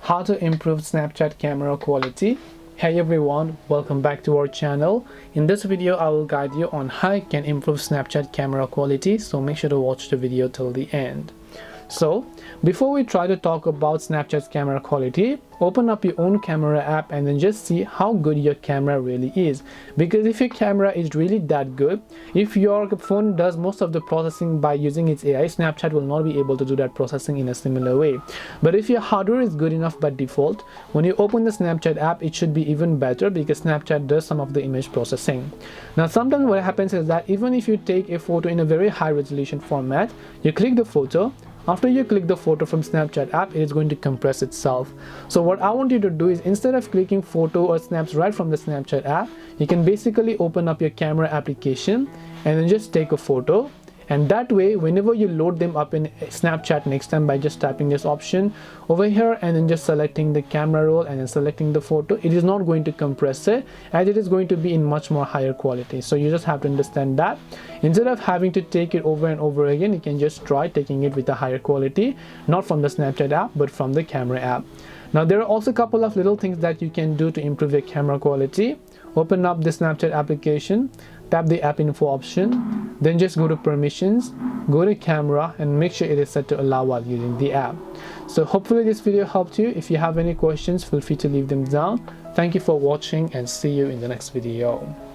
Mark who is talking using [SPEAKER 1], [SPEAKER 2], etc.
[SPEAKER 1] how to improve Snapchat camera quality. Hey everyone, welcome back to our channel. In this video I will guide you on how you can improve Snapchat camera quality, so make sure to watch the video till the end. So before we try to talk about Snapchat's camera quality, open up your own camera app and then just see how good your camera really is. Because if your camera is really that good, if your phone does most of the processing by using its AI, Snapchat will not be able to do that processing in a similar way. But if your hardware is good enough by default, when you open the Snapchat app, it should be even better because Snapchat does some of the image processing. Now sometimes what happens is that even if you take a photo in a very high resolution format, you click the photo. After you click the photo from Snapchat app, it is going to compress itself. So what I want you to do is, instead of clicking photo or snaps right from the Snapchat app, you can basically open up your camera application and then just take a photo. And that way, whenever you load them up in Snapchat next time by just tapping this option over here and then just selecting the camera roll and then selecting the photo, it is not going to compress it, as it is going to be in much more higher quality. So you just have to understand that. Instead of having to take it over and over again, you can just try taking it with a higher quality, not from the Snapchat app, but from the camera app. Now there are also a couple of little things that you can do to improve your camera quality. Open up the Snapchat application, tap the app info option, then just go to permissions, go to camera and make sure it is set to allow while using the app. So hopefully this video helped you. If you have any questions, feel free to leave them down. Thank you for watching and see you in the next video.